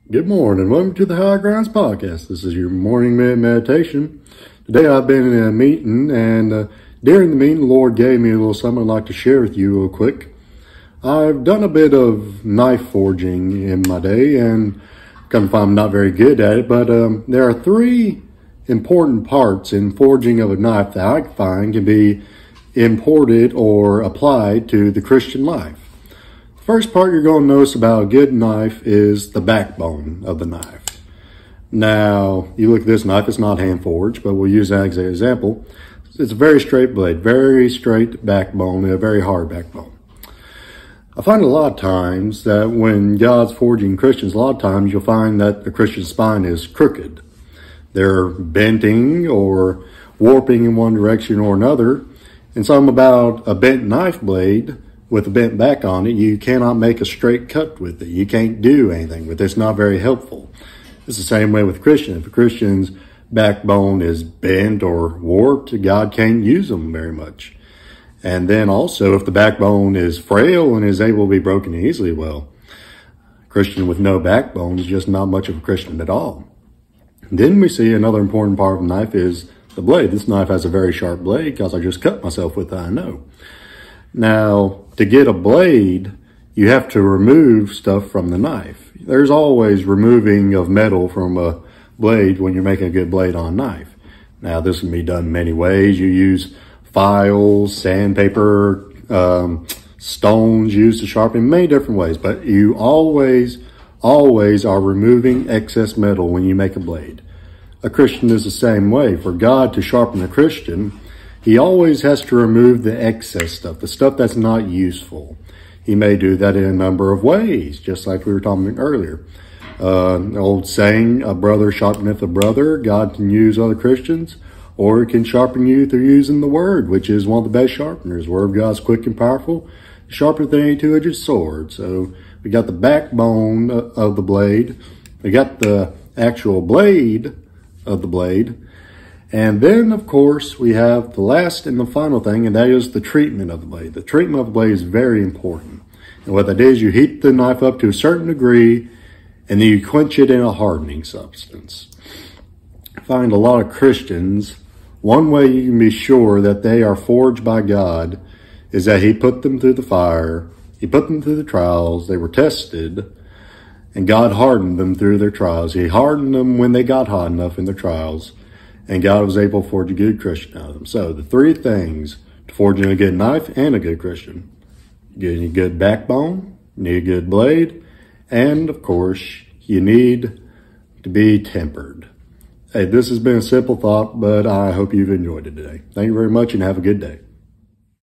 Good morning. Welcome to the High Grounds Podcast. This is your morning meditation. Today I've been in a meeting, and during the meeting, the Lord gave me a little something I'd like to share with you real quick. I've done a bit of knife forging in my day, and come to find I'm not very good at it, but there are three important parts in forging of a knife that I find can be imported or applied to the Christian life. First part you're going to notice about a good knife is the backbone of the knife. Now, you look at this knife, it's not hand forged, but we'll use that as an example. It's a very straight blade, very straight backbone, and a very hard backbone. I find a lot of times that when God's forging Christians, a lot of times you'll find that the Christian spine is crooked. They're bending or warping in one direction or another. And something about a bent knife blade with a bent back on it, you cannot make a straight cut with it. You can't do anything with it. It's not very helpful. It's the same way with Christian. If a Christian's backbone is bent or warped, God can't use them very much. And then also, if the backbone is frail and is able to be broken easily, well, a Christian with no backbone is just not much of a Christian at all. Then we see another important part of the knife is the blade. This knife has a very sharp blade because I just cut myself with it, I know. Now, to get a blade, you have to remove stuff from the knife. There's always removing of metal from a blade when you're making a good blade on a knife. Now, this can be done many ways. You use files, sandpaper, stones used to sharpen, many different ways. But you always are removing excess metal when you make a blade. A Christian is the same way. For God to sharpen a Christian, He always has to remove the excess stuff, the stuff that's not useful. He may do that in a number of ways, just like we were talking about earlier. An old saying, a brother sharpeneth a brother. God can use other Christians, or He can sharpen you through using the Word, which is one of the best sharpeners. The Word of God is quick and powerful, sharper than any two-edged sword. So we got the backbone of the blade. We got the actual blade of the blade. And then, of course, we have the last and the final thing, and that is the treatment of the blade. The treatment of the blade is very important. And what that is, you heat the knife up to a certain degree, and then you quench it in a hardening substance. I find a lot of Christians, one way you can be sure that they are forged by God is that He put them through the fire, He put them through the trials, they were tested, and God hardened them through their trials. He hardened them when they got hot enough in their trials, and God was able to forge a good Christian out of them. So the three things to forging a good knife and a good Christian: you need a good backbone, you need a good blade, and of course, you need to be tempered. Hey, this has been a simple thought, but I hope you've enjoyed it today. Thank you very much and have a good day.